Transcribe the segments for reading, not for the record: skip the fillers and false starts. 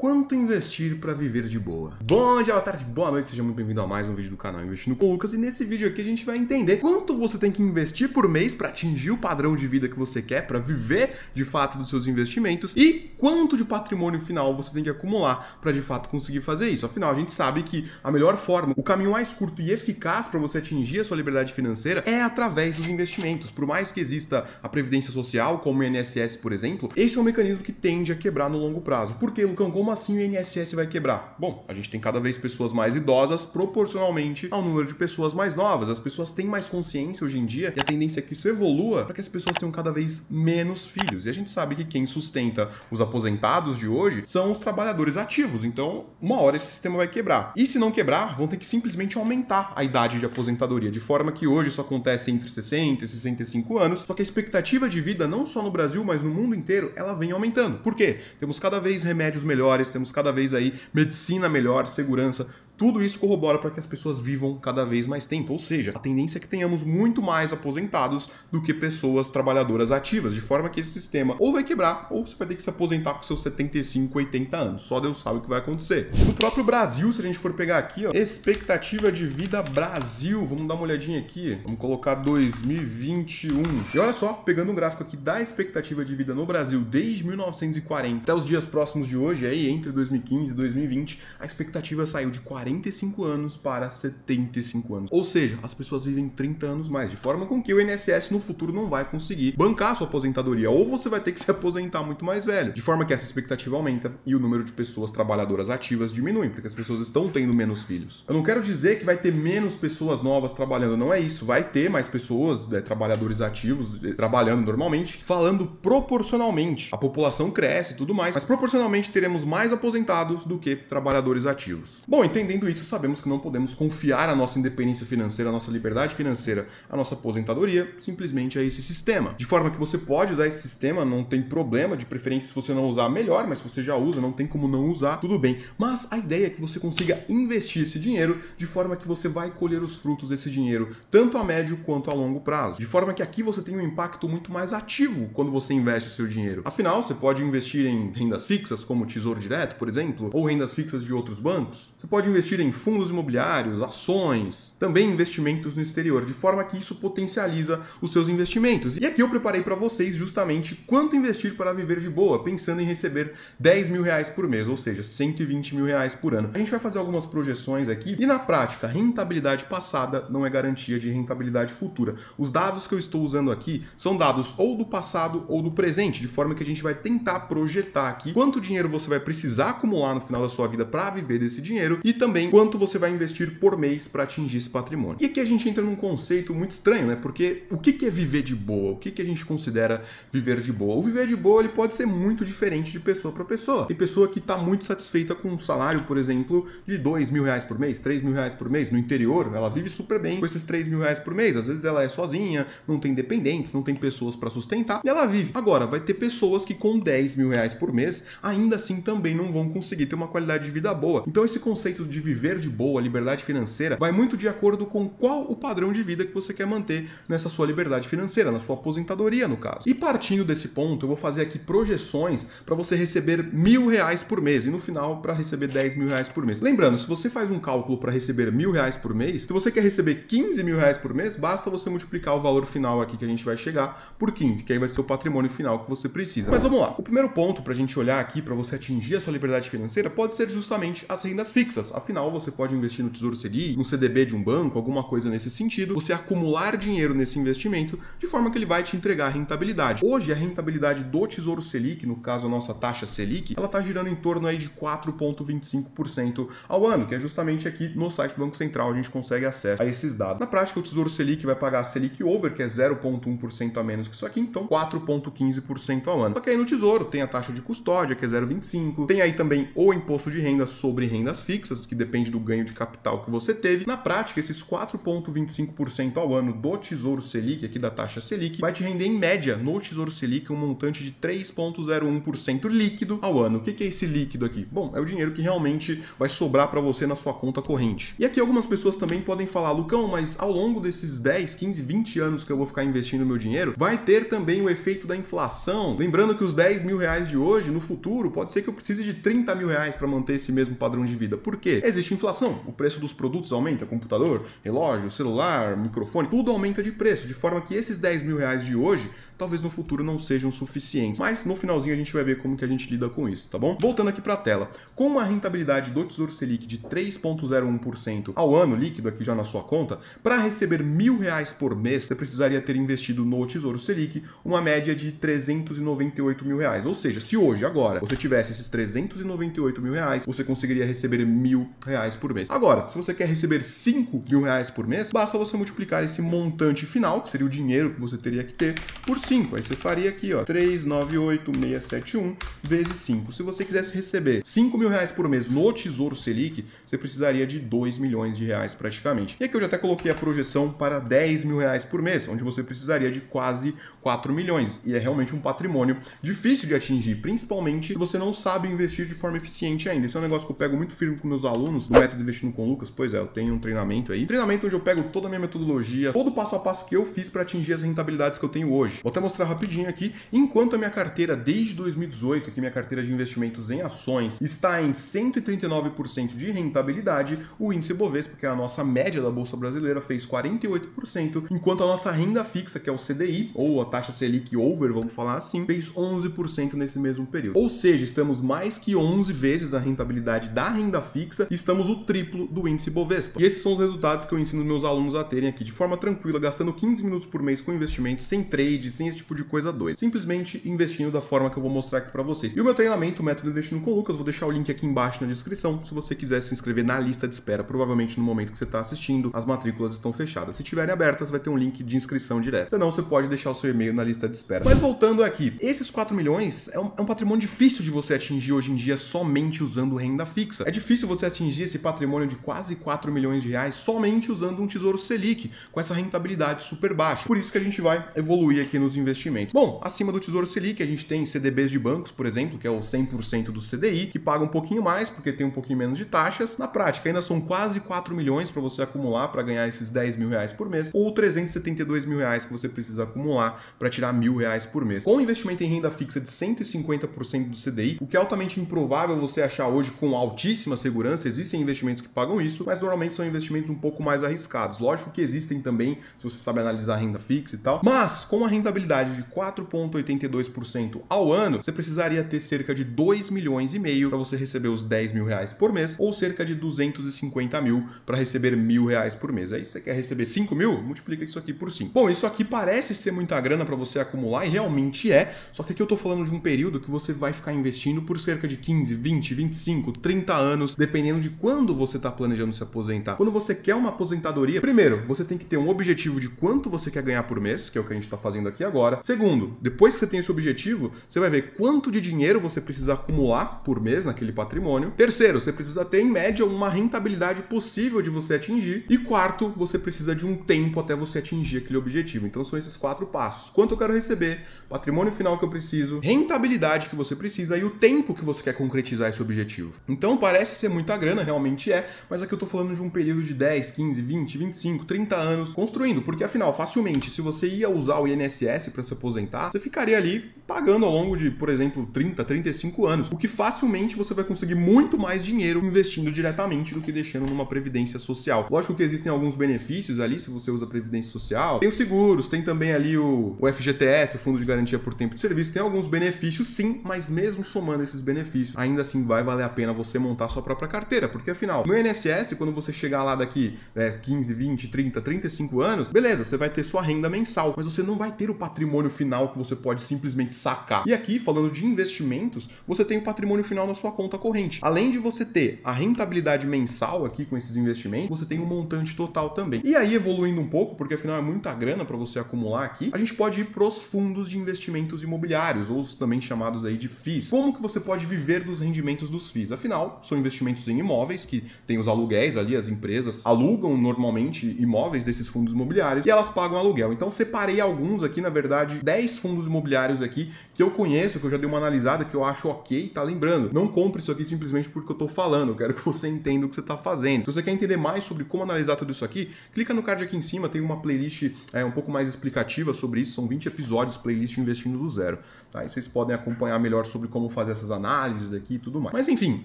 quanto investir para viver de boa? Bom dia, boa tarde, boa noite, seja muito bem-vindo a mais um vídeo do canal Investindo com o Lucas. E nesse vídeo aqui a gente vai entender quanto você tem que investir por mês para atingir o padrão de vida que você quer, para viver de fato dos seus investimentos, e quanto de patrimônio final você tem que acumular para de fato conseguir fazer isso. Afinal, a gente sabe que a melhor forma, o caminho mais curto e eficaz para você atingir a sua liberdade financeira é através dos investimentos. Por mais que exista a previdência social, como o INSS, por exemplo, esse é um mecanismo que tende a quebrar no longo prazo. Por quê, Lucão? Como assim o INSS vai quebrar? Bom, a gente tem cada vez pessoas mais idosas proporcionalmente ao número de pessoas mais novas. As pessoas têm mais consciência hoje em dia e a tendência é que isso evolua para que as pessoas tenham cada vez menos filhos. E a gente sabe que quem sustenta os aposentados de hoje são os trabalhadores ativos. Então, uma hora esse sistema vai quebrar. E se não quebrar, vão ter que simplesmente aumentar a idade de aposentadoria, de forma que hoje isso acontece entre 60 e 65 anos, só que a expectativa de vida, não só no Brasil, mas no mundo inteiro, ela vem aumentando. Por quê? Temos cada vez remédios melhores, temos cada vez aí medicina melhor, segurança. Tudo isso corrobora para que as pessoas vivam cada vez mais tempo, ou seja, a tendência é que tenhamos muito mais aposentados do que pessoas trabalhadoras ativas, de forma que esse sistema ou vai quebrar, ou você vai ter que se aposentar com seus 75, 80 anos. Só Deus sabe o que vai acontecer. No próprio Brasil, se a gente for pegar aqui, ó, expectativa de vida Brasil, vamos dar uma olhadinha aqui, vamos colocar 2021. E olha só, pegando um gráfico aqui da expectativa de vida no Brasil desde 1940 até os dias próximos de hoje, aí entre 2015 e 2020, a expectativa saiu de 45 anos para 75 anos. Ou seja, as pessoas vivem 30 anos mais, de forma com que o INSS no futuro não vai conseguir bancar a sua aposentadoria, ou você vai ter que se aposentar muito mais velho, de forma que essa expectativa aumenta e o número de pessoas trabalhadoras ativas diminui, porque as pessoas estão tendo menos filhos. Eu não quero dizer que vai ter menos pessoas novas trabalhando, não é isso. Vai ter mais pessoas, trabalhadores ativos, trabalhando normalmente, falando proporcionalmente. A população cresce e tudo mais, mas proporcionalmente teremos mais aposentados do que trabalhadores ativos. Bom, entendendo isso, sabemos que não podemos confiar a nossa independência financeira, a nossa liberdade financeira, a nossa aposentadoria, simplesmente a esse sistema. De forma que você pode usar esse sistema, não tem problema, de preferência se você não usar, melhor, mas se você já usa, não tem como não usar, tudo bem. Mas a ideia é que você consiga investir esse dinheiro de forma que você vai colher os frutos desse dinheiro, tanto a médio quanto a longo prazo. De forma que aqui você tem um impacto muito mais ativo quando você investe o seu dinheiro. Afinal, você pode investir em rendas fixas, como o Tesouro Direto, por exemplo, ou rendas fixas de outros bancos. Você pode investir em fundos imobiliários, ações, também investimentos no exterior, de forma que isso potencializa os seus investimentos. E aqui eu preparei para vocês justamente quanto investir para viver de boa, pensando em receber 10 mil reais por mês, ou seja, 120 mil reais por ano. A gente vai fazer algumas projeções aqui e na prática, rentabilidade passada não é garantia de rentabilidade futura. Os dados que eu estou usando aqui são dados ou do passado ou do presente, de forma que a gente vai tentar projetar aqui quanto dinheiro você vai precisar acumular no final da sua vida para viver desse dinheiro e também quanto você vai investir por mês para atingir esse patrimônio. E aqui a gente entra num conceito muito estranho, né? Porque o que é viver de boa? O que a gente considera viver de boa? O viver de boa ele pode ser muito diferente de pessoa para pessoa. Tem pessoa que está muito satisfeita com um salário, por exemplo, de 2 mil reais por mês, 3 mil reais por mês. No interior, ela vive super bem com esses 3 mil reais por mês. Às vezes ela é sozinha, não tem dependentes, não tem pessoas para sustentar, e ela vive. Agora, vai ter pessoas que com 10 mil reais por mês, ainda assim também não vão conseguir ter uma qualidade de vida boa. Então esse conceito de viver de boa, liberdade financeira, vai muito de acordo com qual o padrão de vida que você quer manter nessa sua liberdade financeira, na sua aposentadoria, no caso. E partindo desse ponto, eu vou fazer aqui projeções para você receber 1.000 reais por mês e no final para receber 10 mil reais por mês. Lembrando, se você faz um cálculo para receber 1.000 reais por mês, se você quer receber 15 mil reais por mês, basta você multiplicar o valor final aqui que a gente vai chegar por 15, que aí vai ser o patrimônio final que você precisa. Mas vamos lá. O primeiro ponto para a gente olhar aqui para você atingir a sua liberdade financeira pode ser justamente as rendas fixas. Afinal, você pode investir no Tesouro Selic, no CDB de um banco, alguma coisa nesse sentido, você acumular dinheiro nesse investimento de forma que ele vai te entregar rentabilidade. Hoje, a rentabilidade do Tesouro Selic, no caso a nossa taxa Selic, ela está girando em torno aí de 4,25% ao ano, que é justamente aqui no site do Banco Central a gente consegue acesso a esses dados. Na prática, o Tesouro Selic vai pagar a Selic Over, que é 0,1% a menos que isso aqui, então 4,15% ao ano. Só que aí no Tesouro tem a taxa de custódia, que é 0,25%, tem aí também o imposto de renda sobre rendas fixas, que depende do ganho de capital que você teve. Na prática, esses 4,25% ao ano do Tesouro Selic, aqui da taxa Selic, vai te render em média no Tesouro Selic um montante de 3,01% líquido ao ano. O que é esse líquido aqui? Bom, é o dinheiro que realmente vai sobrar para você na sua conta corrente. E aqui algumas pessoas também podem falar, Lucão, mas ao longo desses 10, 15, 20 anos que eu vou ficar investindo meu dinheiro, vai ter também o efeito da inflação. Lembrando que os 10 mil reais de hoje, no futuro, pode ser que eu precise de 30 mil reais para manter esse mesmo padrão de vida. Por quê? Existe inflação. O preço dos produtos aumenta, computador, relógio, celular, microfone, tudo aumenta de preço, de forma que esses 10 mil reais de hoje talvez no futuro não sejam suficientes. Mas no finalzinho a gente vai ver como que a gente lida com isso, tá bom? Voltando aqui para a tela. Com uma rentabilidade do Tesouro Selic de 3,01% ao ano, líquido aqui já na sua conta, para receber R$1.000 por mês, você precisaria ter investido no Tesouro Selic uma média de 398 mil reais. Ou seja, se hoje, agora, você tivesse esses 398 mil reais, você conseguiria receber R$1.000 por mês. Agora, se você quer receber 5 mil reais por mês, basta você multiplicar esse montante final, que seria o dinheiro que você teria que ter, por 5. Aí você faria aqui, ó, 398.671 vezes 5. Se você quisesse receber 5 mil reais por mês no Tesouro Selic, você precisaria de 2 milhões de reais praticamente. E aqui eu já até coloquei a projeção para 10 mil reais por mês, onde você precisaria de quase 4 milhões. E é realmente um patrimônio difícil de atingir, principalmente se você não sabe investir de forma eficiente ainda. Esse é um negócio que eu pego muito firme com meus alunos do Método Investindo com Lucas. Pois é, eu tenho um treinamento aí. Treinamento onde eu pego toda a minha metodologia, todo o passo a passo que eu fiz para atingir as rentabilidades que eu tenho hoje. Vou até mostrar rapidinho aqui. Enquanto a minha carteira, desde 2018, aqui minha carteira de investimentos em ações, está em 139% de rentabilidade, o índice Bovespa, que é a nossa média da Bolsa Brasileira, fez 48%, enquanto a nossa renda fixa, que é o CDI, ou a taxa Selic over, vamos falar assim, fez 11% nesse mesmo período. Ou seja, estamos mais que 11 vezes a rentabilidade da renda fixa e estamos o triplo do índice Bovespa. E esses são os resultados que eu ensino meus alunos a terem aqui, de forma tranquila, gastando 15 minutos por mês com investimento, sem trade, sem esse tipo de coisa doida. Simplesmente investindo da forma que eu vou mostrar aqui para vocês. E o meu treinamento, o Método Investindo com Lucas, vou deixar o link aqui embaixo na descrição, se você quiser se inscrever na lista de espera, provavelmente no momento que você está assistindo, as matrículas estão fechadas. Se estiverem abertas, vai ter um link de inscrição direto. Senão, você pode deixar o seu e-mail na lista de espera. Mas voltando aqui, esses 4 milhões é um patrimônio difícil de você atingir hoje em dia somente usando renda fixa. É difícil você atingir esse patrimônio de quase 4 milhões de reais somente usando um Tesouro Selic, com essa rentabilidade super baixa. Por isso que a gente vai evoluir aqui nos investimentos. Bom, acima do Tesouro Selic, a gente tem CDBs de bancos, por exemplo, que é o 100% do CDI, que paga um pouquinho mais, porque tem um pouquinho menos de taxas. Na prática, ainda são quase 4 milhões para você acumular para ganhar esses 10 mil reais por mês, ou 372 mil reais que você precisa acumular para tirar R$1.000 por mês. Com investimento em renda fixa de 150% do CDI, o que é altamente improvável você achar hoje com altíssima segurança, existem investimentos que pagam isso, mas normalmente são investimentos um pouco mais arriscados. Lógico que existem também, se você sabe analisar renda fixa e tal, mas com a rentabilidade de 4,82% ao ano, você precisaria ter cerca de 2 milhões e meio para você receber os 10 mil reais por mês, ou cerca de 250 mil para receber R$1.000 por mês. Aí você quer receber 5 mil? Multiplica isso aqui por 5. Bom, isso aqui parece ser muita grana para você acumular, e realmente é, só que aqui eu tô falando de um período que você vai ficar investindo por cerca de 15, 20, 25, 30 anos, dependendo de quando você tá planejando se aposentar. Quando você quer uma aposentadoria, primeiro, você tem que ter um objetivo de quanto você quer ganhar por mês, que é o que a gente tá fazendo aqui agora. Segundo, depois que você tem esse objetivo, você vai ver quanto de dinheiro você precisa acumular por mês naquele patrimônio. Terceiro, você precisa ter, em média, uma rentabilidade possível de você atingir. E quarto, você precisa de um tempo até você atingir aquele objetivo. Então são esses 4 passos. Quanto eu quero receber, patrimônio final que eu preciso, rentabilidade que você precisa e o tempo que você quer concretizar esse objetivo. Então parece ser muita grana, realmente é, mas aqui eu tô falando de um período de 10, 15, 20, 25, 30 anos construindo, porque afinal, facilmente, se você ia usar o INSS para se aposentar, você ficaria ali pagando ao longo de, por exemplo, 30, 35 anos, o que facilmente você vai conseguir muito mais dinheiro investindo diretamente do que deixando numa previdência social. Lógico que existem alguns benefícios ali, se você usa previdência social, tem os seguros, tem também ali o FGTS, o Fundo de Garantia por Tempo de Serviço, tem alguns benefícios sim, mas mesmo somando esses benefícios, ainda assim vai valer a pena você montar sua própria carteira, porque afinal, no INSS, quando você chegar lá daqui 15, 20, 30, 35 anos, beleza, você vai ter sua renda mensal, mas você não vai ter o patrimônio final que você pode simplesmente sacar. E aqui, falando de investimentos, você tem o patrimônio final na sua conta corrente. Além de você ter a rentabilidade mensal aqui com esses investimentos, você tem um montante total também. E aí, evoluindo um pouco, porque afinal é muita grana para você acumular aqui, a gente pode ir para os fundos de investimentos imobiliários, ou também chamados aí de FIIs. Como que você pode viver dos rendimentos dos FIIs? Afinal, são investimentos em imóveis, que tem os aluguéis ali, as empresas alugam normalmente imóveis desses fundos imobiliários e elas pagam aluguel. Então, separei alguns aqui, na verdade, 10 fundos imobiliários aqui que eu conheço, que eu já dei uma analisada, que eu acho ok, tá lembrando? Não compre isso aqui simplesmente porque eu tô falando, eu quero que você entenda o que você tá fazendo. Se você quer entender mais sobre como analisar tudo isso aqui, clica no card aqui em cima, tem uma playlist um pouco mais explicativa sobre isso, são 20 episódios, playlist Investindo do Zero. Tá? E vocês podem acompanhar melhor sobre como fazer essas análises aqui e tudo mais. Mas enfim,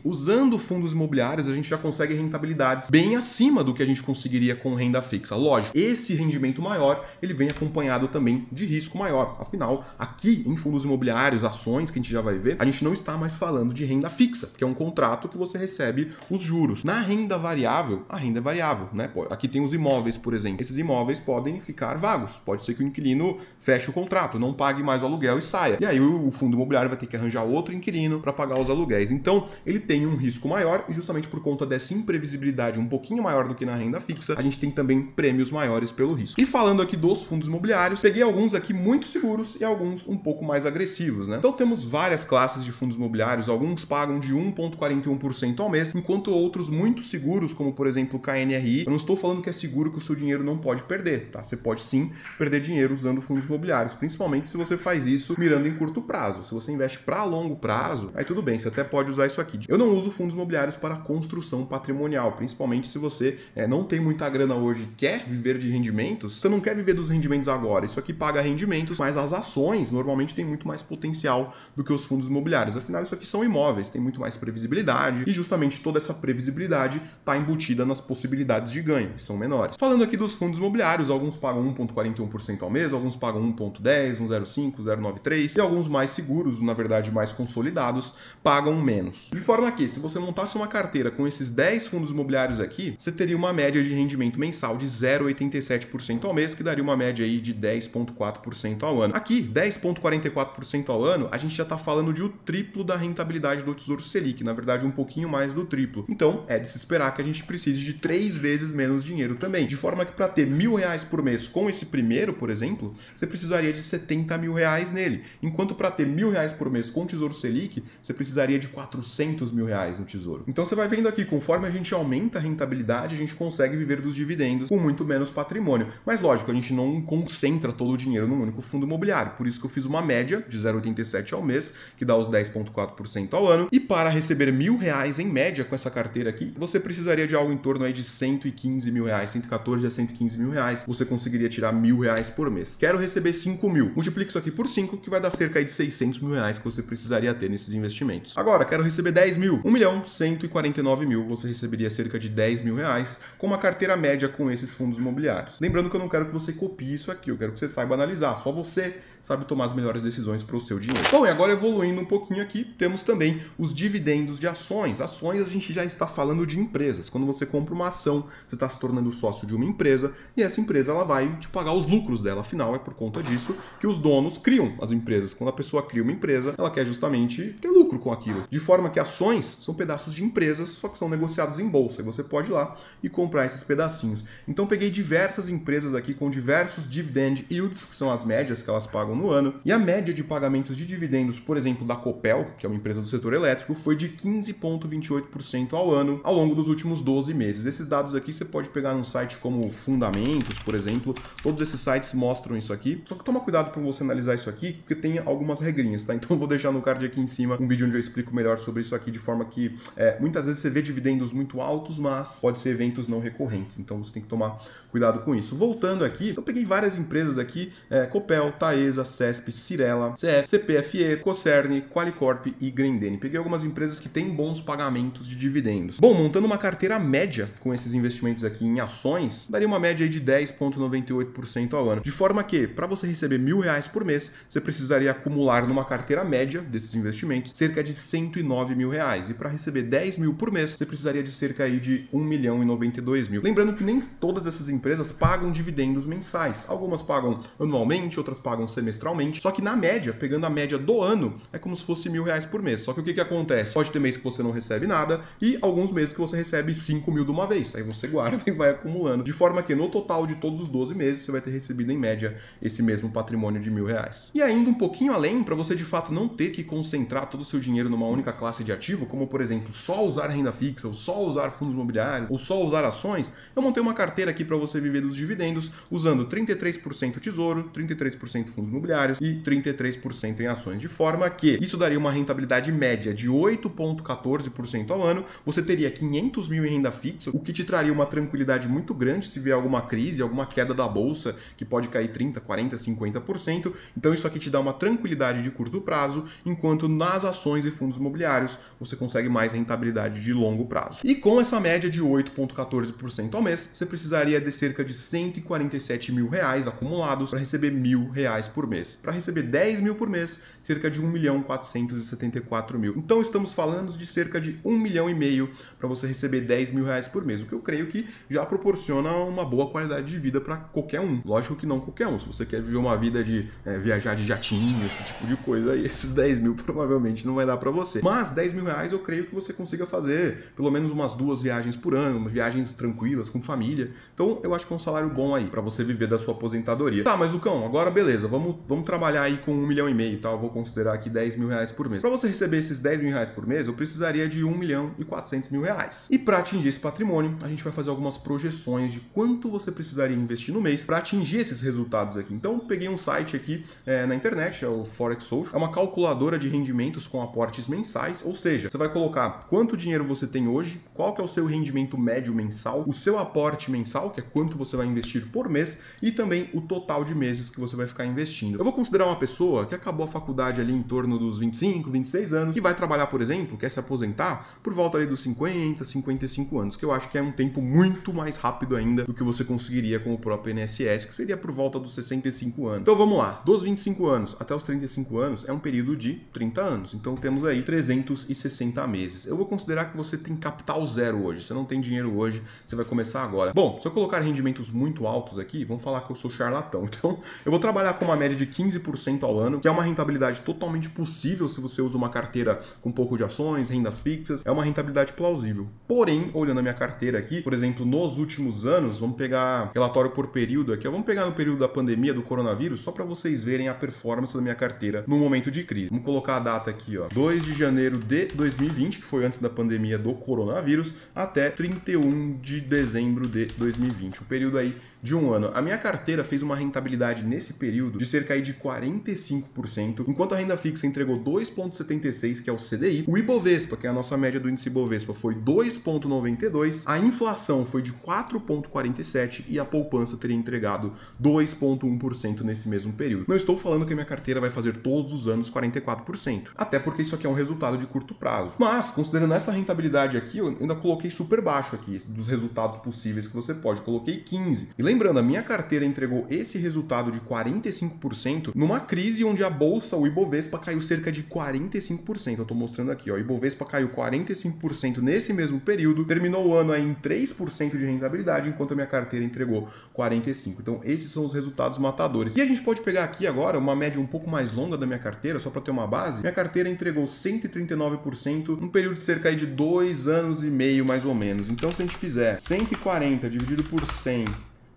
usando fundos imobiliários, a gente já consegue rentabilidades bem acima do que a gente conseguiria com renda fixa. Lógico, esse rendimento maior, ele vem acompanhado também de risco maior. Afinal, aqui em fundos imobiliários, ações que a gente já vai ver, a gente não está mais falando de renda fixa, que é um contrato que você recebe os juros. Na renda variável, a renda é variável, né? Aqui tem os imóveis, por exemplo. Esses imóveis podem ficar vagos. Pode ser que o inquilino feche o contrato, não pague mais o aluguel e saia. E aí o fundo imobiliário vai ter que arranjar outro inquilino para pagar os aluguéis. Então, ele tem um risco maior e justamente por conta dessa imprevisibilidade um pouquinho maior do que na renda fixa, a gente tem também prêmios maiores pelo risco. E falando aqui dos fundos imobiliários, peguei alguns aqui muito seguros e alguns um pouco mais agressivos, né? Então temos várias classes de fundos imobiliários, alguns pagam de 1,41% ao mês, enquanto outros muito seguros, como por exemplo o KNRI, eu não estou falando que é seguro que o seu dinheiro não pode perder, tá? Você pode sim perder dinheiro usando fundos imobiliários, principalmente se você faz isso mirando em curto prazo. Se você investe para longo prazo, aí tudo bem, você até pode usar isso aqui. Eu não uso fundos imobiliários para construção patrimonial, principalmente se você não tem muita grana hoje, quer viver de rendimentos, você não quer viver dos rendimentos agora. Isso aqui paga rendimentos, mas as ações normalmente têm muito mais potencial do que os fundos imobiliários. Afinal, isso aqui são imóveis, tem muito mais previsibilidade e justamente toda essa previsibilidade está embutida nas possibilidades de ganho, que são menores. Falando aqui dos fundos imobiliários, alguns pagam 1,41% ao mês, alguns pagam 1,10%, 1,05%, 0,93% e alguns mais seguros, na verdade mais consolidados, pagam menos. De forma que, se você montasse uma carteira com esses 10 fundos imobiliários aqui, você teria uma média de rendimento mensal de 0,87% ao mês, que daria uma média aí de 10,4% ao ano. Aqui, 10,44% ao ano, a gente já está falando de o triplo da rentabilidade do Tesouro Selic, na verdade um pouquinho mais do triplo. Então, é de se esperar que a gente precise de 3 vezes menos dinheiro também. De forma que para ter R$1.000 por mês com esse primeiro, por exemplo, você precisaria de R$70 mil nele. Enquanto para ter R$1.000 por mês com o Tesouro Selic, você precisaria de R$400 mil no Tesouro. Então você vai vendo aqui, conforme a gente aumenta a rentabilidade, a gente consegue viver dos dividendos com muito menos patrimônio. Mas lógico, a gente não concentra todo o dinheiro num único fundo imobiliário. Por isso que eu fiz uma média de 0,87 ao mês, que dá os 10,4% ao ano. E para receber R$1.000 em média com essa carteira aqui, você precisaria de algo em torno aí de R$115 mil, 114 a 115 mil reais. Você conseguiria tirar R$1.000 por mês. Quero receber 5 mil. Multiplique isso aqui por 5, que vai dar cerca aí de 600 mil reais que você precisaria ter nesses investimentos. Agora, quero receber 10 mil. 1.149 mil, você receberia cerca de 10 mil reais com uma carteira média com esses fundos imobiliários. Lembrando que eu não quero que você copie isso aqui, eu quero que você saiba analisar. Só você sabe tomar as melhores decisões para o seu dinheiro. Bom, e agora evoluindo um pouquinho aqui, temos também os dividendos de ações. Ações a gente já está falando de empresas. Quando você compra uma ação, você está se tornando sócio de uma empresa e essa empresa ela vai te pagar os lucros dela. Afinal, é por conta disso que os donos criam as empresas. Quando a pessoa cria uma empresa, ela quer justamente ter lucro com aquilo. De forma que ações são pedaços de empresas, só que são negociados em bolsa. E você pode ir lá e comprar esses pedacinhos. Então, peguei diversas empresas aqui com diversos dividend yields, que são as médias que elas pagam no ano. E a média de pagamentos de dividendos, por exemplo, da Copel, que é uma empresa do setor elétrico, foi de 15,28% ao ano ao longo dos últimos 12 meses. Esses dados aqui você pode pegar num site como Fundamentos, por exemplo. Todos esses sites mostram isso aqui. Só que toma cuidado para você analisar isso aqui, porque tem algumas regrinhas, tá? Então eu vou deixar no card aqui em cima um vídeo onde eu explico melhor sobre isso aqui, de forma que muitas vezes você vê dividendos muito altos, mas pode ser eventos não recorrentes. Então você tem que tomar cuidado com isso. Voltando aqui, eu peguei várias empresas aqui, Copel, Taesa, CESP, Cyrela, CF, CPFE, Cocerne, Qualicorp e Grendene. Peguei algumas empresas que têm bons pagamentos de dividendos. Bom, montando uma carteira média com esses investimentos aqui em ações, daria uma média aí de 10,98% ao ano. De forma que, para você receber R$1.000 por mês, você precisaria acumular numa carteira média desses investimentos cerca de 109 mil reais. E para receber 10 mil por mês, você precisaria de cerca aí de 1.092.000. Lembrando que nem todas essas empresas pagam dividendos mensais. Algumas pagam anualmente, outras pagam semestralmente. Só que na na média, pegando a média do ano, é como se fosse R$1.000 por mês. Só que o que acontece? Pode ter mês que você não recebe nada e alguns meses que você recebe 5 mil de uma vez. Aí você guarda e vai acumulando. De forma que no total de todos os 12 meses, você vai ter recebido em média esse mesmo patrimônio de R$1.000. E ainda um pouquinho além, para você de fato não ter que concentrar todo o seu dinheiro numa única classe de ativo, como por exemplo, só usar renda fixa, ou só usar fundos imobiliários, ou só usar ações, eu montei uma carteira aqui para você viver dos dividendos, usando 33% tesouro, 33% fundos imobiliários e 33% em ações, de forma que isso daria uma rentabilidade média de 8,14% ao ano. Você teria 500 mil em renda fixa, o que te traria uma tranquilidade muito grande se vier alguma crise, alguma queda da bolsa, que pode cair 30%, 40%, 50%. Então isso aqui te dá uma tranquilidade de curto prazo, enquanto nas ações e fundos imobiliários você consegue mais rentabilidade de longo prazo. E com essa média de 8,14% ao mês, você precisaria de cerca de R$147 mil acumulados para receber R$1.000 por mês. Para receber 10 mil por mês, cerca de 1.474.000. Então estamos falando de cerca de 1,5 milhão para você receber R$10.000 por mês, o que eu creio que já proporciona uma boa qualidade de vida para qualquer um. Lógico que não qualquer um. Se você quer viver uma vida de viajar de jatinho, esse tipo de coisa, aí esses 10 mil provavelmente não vai dar para você. Mas R$10.000 eu creio que você consiga fazer pelo menos umas 2 viagens por ano, viagens tranquilas com família. Então eu acho que é um salário bom aí para você viver da sua aposentadoria. Tá, mas Lucão, agora beleza, vamos trabalhar aí com 1,5 milhão, tá? Eu vou considerar aqui R$10.000 por mês. Para você receber esses R$10.000 por mês, eu precisaria de R$1.400.000. E para atingir esse patrimônio, a gente vai fazer algumas projeções de quanto você precisaria investir no mês para atingir esses resultados aqui. Então, peguei um site aqui na internet, é o Forex Social, é uma calculadora de rendimentos com aportes mensais, ou seja, você vai colocar quanto dinheiro você tem hoje, qual que é o seu rendimento médio mensal, o seu aporte mensal, que é quanto você vai investir por mês, e também o total de meses que você vai ficar investindo. Eu vou considerar uma pessoa que acabou a faculdade ali em torno dos 25, 26 anos, que vai trabalhar, por exemplo, quer se aposentar por volta ali dos 50, 55 anos, que eu acho que é um tempo muito mais rápido ainda do que você conseguiria com o próprio INSS, que seria por volta dos 65 anos. Então vamos lá, dos 25 anos até os 35 anos é um período de 30 anos, então temos aí 360 meses. Eu vou considerar que você tem capital zero hoje, você não tem dinheiro hoje, você vai começar agora. Bom, se eu colocar rendimentos muito altos aqui, vão falar que eu sou charlatão, então eu vou trabalhar com uma média de 15% ao ano, que é uma rentabilidade totalmente possível se você usa uma carteira com um pouco de ações, rendas fixas, é uma rentabilidade plausível. Porém, olhando a minha carteira aqui, por exemplo, nos últimos anos, vamos pegar relatório por período aqui, vamos pegar no período da pandemia do coronavírus, só para vocês verem a performance da minha carteira no momento de crise. Vamos colocar a data aqui, ó, 2 de janeiro de 2020, que foi antes da pandemia do coronavírus, até 31 de dezembro de 2020, um período aí de um ano. A minha carteira fez uma rentabilidade nesse período de cerca aí de 45%, enquanto a renda fixa entregou 2,76%, que é o CDI. O Ibovespa, que é a nossa média do índice Ibovespa, foi 2,92%, a inflação foi de 4,47% e a poupança teria entregado 2,1% nesse mesmo período. Não estou falando que a minha carteira vai fazer todos os anos 44%, até porque isso aqui é um resultado de curto prazo. Mas, considerando essa rentabilidade aqui, eu ainda coloquei super baixo aqui, dos resultados possíveis que você pode. Coloquei 15%. E lembrando, a minha carteira entregou esse resultado de 45% numa crise onde a bolsa, o Ibovespa, caiu cerca de 45%. Eu estou mostrando aqui, ó, o Ibovespa caiu 45% nesse mesmo período, terminou o ano aí em 3% de rentabilidade, enquanto a minha carteira entregou 45%. Então, esses são os resultados matadores. E a gente pode pegar aqui agora uma média um pouco mais longa da minha carteira, só para ter uma base. Minha carteira entregou 139% num período de cerca aí de 2 anos e meio, mais ou menos. Então, se a gente fizer 140 dividido por 100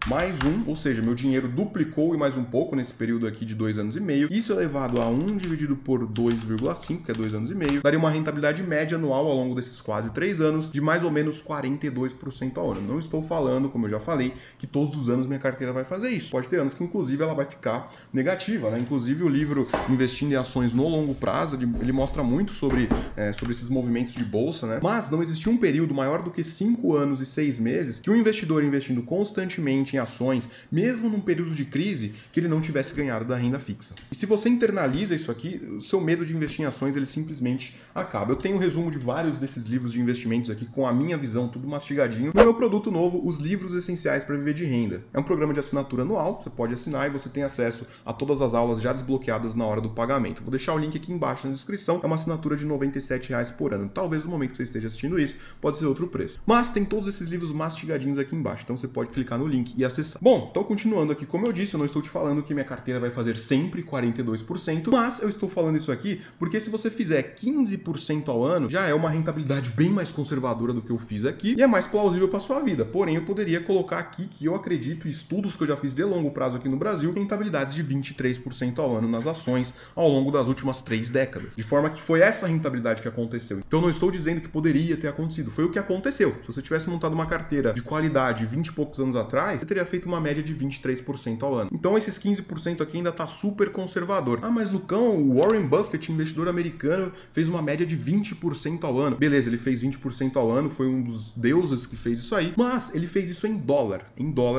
mais 1, ou seja, meu dinheiro duplicou e mais um pouco nesse período aqui de 2 anos e meio. Isso elevado a 1 dividido por 2,5, que é 2 anos e meio, daria uma rentabilidade média anual ao longo desses quase 3 anos de mais ou menos 42% ao ano. Não estou falando, como eu já falei, que todos os anos minha carteira vai fazer isso. Pode ter anos que, inclusive, ela vai ficar negativa, né? Inclusive, o livro Investindo em Ações no Longo Prazo, ele mostra muito sobre esses movimentos de bolsa, né? Mas não existiu um período maior do que 5 anos e 6 meses que um investidor investindo constantemente em ações, mesmo num período de crise, que ele não tivesse ganhado da renda fixa. E se você internaliza isso aqui, o seu medo de investir em ações, ele simplesmente acaba. Eu tenho um resumo de vários desses livros de investimentos aqui, com a minha visão, tudo mastigadinho, no meu produto novo, Os Livros Essenciais para Viver de Renda. É um programa de assinatura anual, você pode assinar e você tem acesso a todas as aulas já desbloqueadas na hora do pagamento. Vou deixar o link aqui embaixo na descrição, é uma assinatura de R$ 97 por ano. Talvez no momento que você esteja assistindo isso, pode ser outro preço. Mas tem todos esses livros mastigadinhos aqui embaixo, então você pode clicar no link e acessar. Bom, então continuando aqui, como eu disse, eu não estou te falando que minha carteira vai fazer sempre 42%, mas eu estou falando isso aqui porque se você fizer 15% ao ano, já é uma rentabilidade bem mais conservadora do que eu fiz aqui e é mais plausível para sua vida. Porém, eu poderia colocar aqui que eu acredito, estudos que eu já fiz de longo prazo aqui no Brasil, rentabilidades de 23% ao ano nas ações ao longo das últimas 3 décadas. De forma que foi essa rentabilidade que aconteceu. Então, eu não estou dizendo que poderia ter acontecido, foi o que aconteceu. Se você tivesse montado uma carteira de qualidade 20 e poucos anos atrás, você teria feito uma média de 23% ao ano. Então, esses 15% aqui ainda está super conservador. Ah, mas Lucão, o Warren Buffett, investidor americano, fez uma média de 20% ao ano. Beleza, ele fez 20% ao ano, foi um dos deuses que fez isso aí, mas ele fez isso em dólar,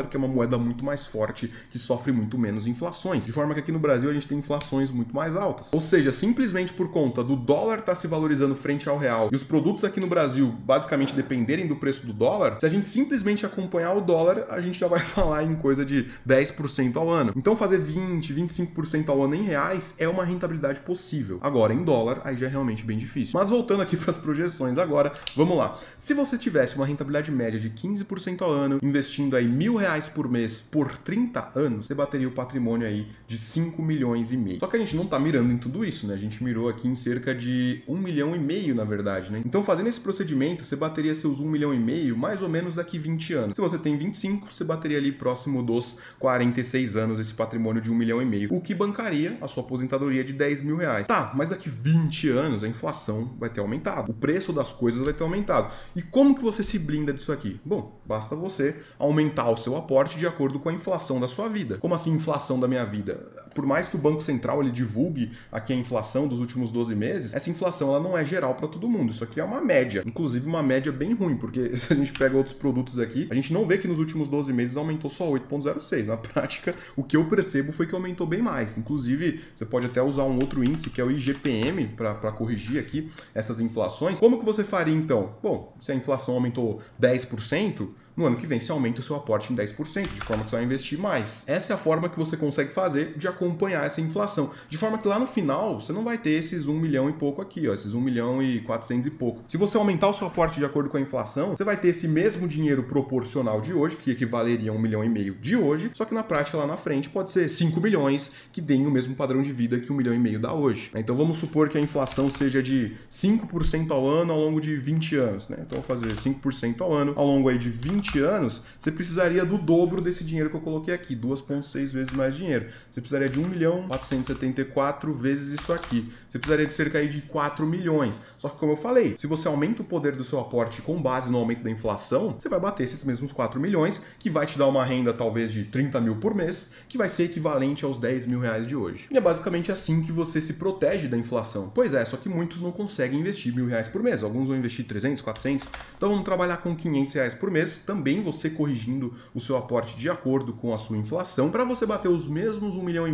que é uma moeda muito mais forte, que sofre muito menos inflações. De forma que aqui no Brasil a gente tem inflações muito mais altas. Ou seja, simplesmente por conta do dólar estar se valorizando frente ao real e os produtos aqui no Brasil basicamente dependerem do preço do dólar, se a gente simplesmente acompanhar o dólar, a gente já vai falar em coisa de 10% ao ano. Então fazer 20, 25% ao ano em reais é uma rentabilidade possível. Agora, em dólar, aí já é realmente bem difícil. Mas voltando aqui para as projeções agora, vamos lá. Se você tivesse uma rentabilidade média de 15% ao ano, investindo aí R$1.000 por mês por 30 anos, você bateria o patrimônio aí de 5 milhões e meio. Só que a gente não tá mirando em tudo isso, né? A gente mirou aqui em cerca de 1,5 milhão, na verdade, né? Então, fazendo esse procedimento, você bateria seus 1,5 milhão mais ou menos daqui 20 anos. Se você tem 25, você bateria ali próximo dos 46 anos esse patrimônio de 1,5 milhão, o que bancaria a sua aposentadoria de R$10.000. Tá, mas daqui 20 anos a inflação vai ter aumentado, o preço das coisas vai ter aumentado. E como que você se blinda disso aqui? Bom, basta você aumentar o seu aporte de acordo com a inflação da sua vida. Como assim inflação da minha vida? Por mais que o Banco Central ele divulgue aqui a inflação dos últimos 12 meses, essa inflação ela não é geral para todo mundo. Isso aqui é uma média, inclusive uma média bem ruim, porque se a gente pega outros produtos aqui, a gente não vê que nos últimos 12 meses aumentou só 8,06. Na prática, o que eu percebo foi que aumentou bem mais. Inclusive, você pode até usar um outro índice, que é o IGPM, para corrigir aqui essas inflações. Como que você faria então? Bom, se a inflação aumentou 10%, no ano que vem você aumenta o seu aporte em 10%, de forma que você vai investir mais. Essa é a forma que você consegue fazer de acompanhar essa inflação. De forma que lá no final, você não vai ter esses 1 milhão e pouco aqui, ó, esses 1 milhão e 400 e pouco. Se você aumentar o seu aporte de acordo com a inflação, você vai ter esse mesmo dinheiro proporcional de hoje, que equivaleria a 1,5 milhão de hoje, só que na prática lá na frente pode ser 5 milhões, que deem o mesmo padrão de vida que 1,5 milhão dá hoje. Então vamos supor que a inflação seja de 5% ao ano ao longo de 20 anos, né? Então vou fazer 5% ao ano ao longo aí de 20 anos, você precisaria do dobro desse dinheiro que eu coloquei aqui, 2,6 vezes mais dinheiro. Você precisaria de 1.474 vezes isso aqui. Você precisaria de cerca aí de 4 milhões. Só que como eu falei, se você aumenta o poder do seu aporte com base no aumento da inflação, você vai bater esses mesmos 4 milhões, que vai te dar uma renda talvez de 30 mil por mês, que vai ser equivalente aos 10 mil reais de hoje. E é basicamente assim que você se protege da inflação. Pois é, só que muitos não conseguem investir R$1.000 por mês. Alguns vão investir 300, 400. Então vamos trabalhar com R$500 por mês, também você corrigindo o seu aporte de acordo com a sua inflação, para você bater os mesmos 1,5 milhão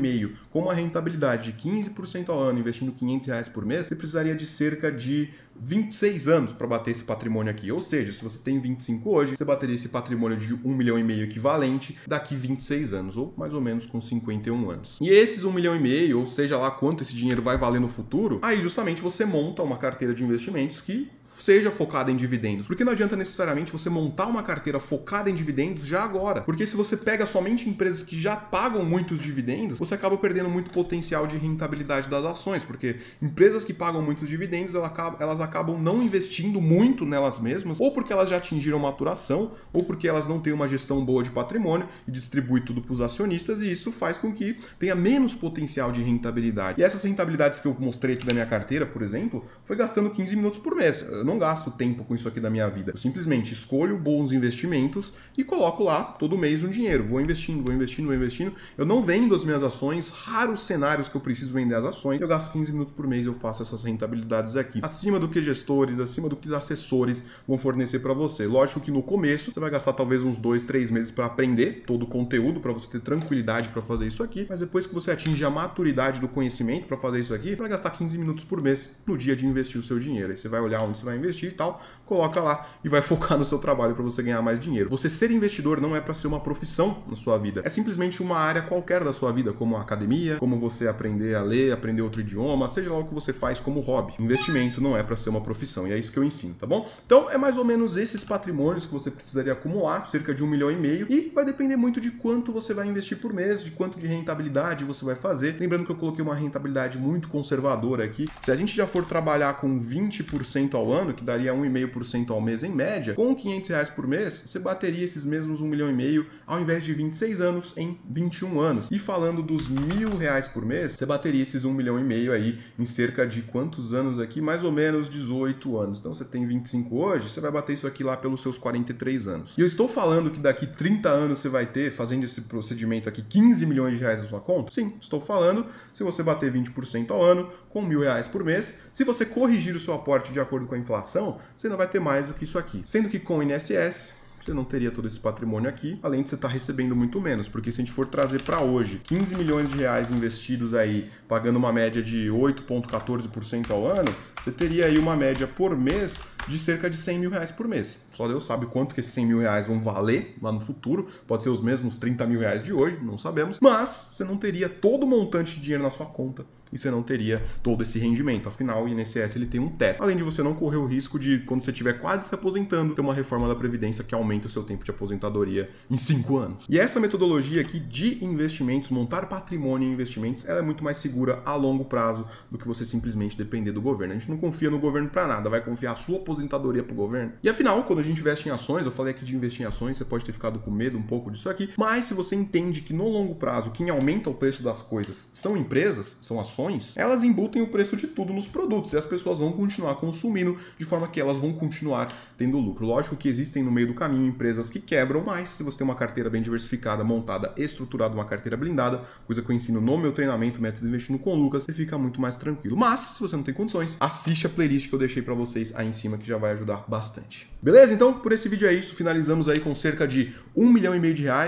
com uma rentabilidade de 15% ao ano, investindo R$500 por mês, você precisaria de cerca de 26 anos para bater esse patrimônio aqui. Ou seja, se você tem 25 hoje, você bateria esse patrimônio de 1,5 milhão equivalente daqui 26 anos, ou mais ou menos com 51 anos. E esses 1,5 milhão, ou seja lá quanto esse dinheiro vai valer no futuro, aí justamente você monta uma carteira de investimentos que seja focada em dividendos. Porque não adianta necessariamente você montar uma carteira focada em dividendos já agora. Porque se você pega somente empresas que já pagam muitos dividendos, você acaba perdendo muito potencial de rentabilidade das ações. Porque empresas que pagam muitos dividendos, elas acabam não investindo muito nelas mesmas, ou porque elas já atingiram maturação, ou porque elas não têm uma gestão boa de patrimônio e distribui tudo para os acionistas, e isso faz com que tenha menos potencial de rentabilidade. E essas rentabilidades que eu mostrei aqui da minha carteira, por exemplo, foi gastando 15 minutos por mês. Eu não gasto tempo com isso aqui da minha vida. Eu simplesmente escolho bons investimentos e coloco lá todo mês um dinheiro. Vou investindo, vou investindo, vou investindo. Eu não vendo as minhas ações, raros cenários que eu preciso vender as ações. Eu gasto 15 minutos por mês e eu faço essas rentabilidades aqui. Acima do que gestores, acima do que assessores vão fornecer para você. Lógico que no começo você vai gastar talvez uns 2, 3 meses para aprender todo o conteúdo, para você ter tranquilidade para fazer isso aqui, mas depois que você atinge a maturidade do conhecimento para fazer isso aqui, você vai gastar 15 minutos por mês no dia de investir o seu dinheiro. Aí você vai olhar onde você vai investir e tal, coloca lá e vai focar no seu trabalho para você ganhar mais dinheiro. Você ser investidor não é para ser uma profissão na sua vida. É simplesmente uma área qualquer da sua vida, como a academia, como você aprender a ler, aprender outro idioma, seja lá o que você faz como hobby. Investimento não é para ser uma profissão, e é isso que eu ensino, tá bom? Então, é mais ou menos esses patrimônios que você precisaria acumular, cerca de 1,5 milhão, e vai depender muito de quanto você vai investir por mês, de quanto de rentabilidade você vai fazer. Lembrando que eu coloquei uma rentabilidade muito conservadora aqui. Se a gente já for trabalhar com 20% ao ano, que daria 1,5% ao mês em média, com R$500 por mês, você bateria esses mesmos 1,5 milhão ao invés de 26 anos em 21 anos. E falando dos R$1.000 por mês, você bateria esses 1,5 milhão aí em cerca de quantos anos aqui? Mais ou menos 18 anos. Então você tem 25 hoje, você vai bater isso aqui lá pelos seus 43 anos. E eu estou falando que daqui 30 anos você vai ter, fazendo esse procedimento aqui, R$15 milhões na sua conta? Sim, estou falando. Se você bater 20% ao ano, com R$1.000 por mês, se você corrigir o seu aporte de acordo com a inflação, você não vai ter mais do que isso aqui. Sendo que com o INSS, você não teria todo esse patrimônio aqui, além de você estar recebendo muito menos, porque se a gente for trazer para hoje R$15 milhões investidos aí, pagando uma média de 8,14% ao ano, você teria aí uma média por mês de cerca de R$100 mil por mês. Só Deus sabe quanto que esses R$100 mil vão valer lá no futuro, pode ser os mesmos R$30 mil de hoje, não sabemos, mas você não teria todo o montante de dinheiro na sua conta e você não teria todo esse rendimento. Afinal, o INSS ele tem um teto. Além de você não correr o risco de, quando você estiver quase se aposentando, ter uma reforma da Previdência que aumenta o seu tempo de aposentadoria em 5 anos. E essa metodologia aqui de investimentos, montar patrimônio em investimentos, ela é muito mais segura a longo prazo do que você simplesmente depender do governo. A gente não confia no governo para nada, vai confiar a sua aposentadoria para o governo. E afinal, quando a gente investe em ações, eu falei aqui de investir em ações, você pode ter ficado com medo um pouco disso aqui, mas se você entende que no longo prazo quem aumenta o preço das coisas são empresas, são ações, elas embutem o preço de tudo nos produtos e as pessoas vão continuar consumindo de forma que elas vão continuar tendo lucro. Lógico que existem no meio do caminho empresas que quebram, mas se você tem uma carteira bem diversificada, montada, estruturada, uma carteira blindada, coisa que eu ensino no meu treinamento Método Investindo com Lucas, você fica muito mais tranquilo. Mas, se você não tem condições, assiste a playlist que eu deixei para vocês aí em cima, que já vai ajudar bastante. Beleza? Então, por esse vídeo é isso. Finalizamos aí com cerca de R$1,5 milhão.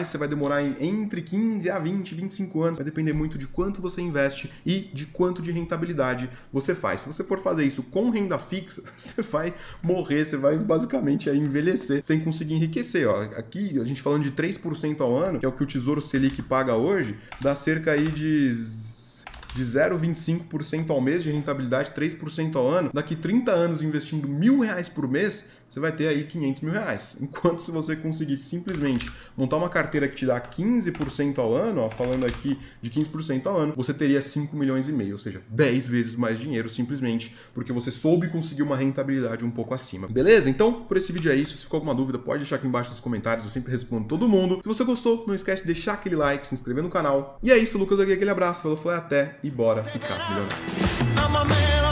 Você vai demorar entre 15 a 20, 25 anos. Vai depender muito de quanto você investe e de quanto de rentabilidade você faz. Se você for fazer isso com renda fixa, você vai morrer, você vai basicamente aí envelhecer sem conseguir enriquecer. Ó, aqui a gente falando de 3% ao ano, que é o que o Tesouro Selic paga hoje, dá cerca aí de 0,25% ao mês de rentabilidade, 3% ao ano. Daqui 30 anos investindo R$1.000 por mês, você vai ter aí R$500 mil. Enquanto se você conseguir simplesmente montar uma carteira que te dá 15% ao ano, ó, falando aqui de 15% ao ano, você teria R$5,5 milhões, ou seja, 10 vezes mais dinheiro simplesmente porque você soube conseguir uma rentabilidade um pouco acima. Beleza? Então, por esse vídeo é isso. Se ficou alguma dúvida, pode deixar aqui embaixo nos comentários, eu sempre respondo todo mundo. Se você gostou, não esquece de deixar aquele like, se inscrever no canal. E é isso, Lucas aqui, aquele abraço, falou, foi até e bora ficar milionário.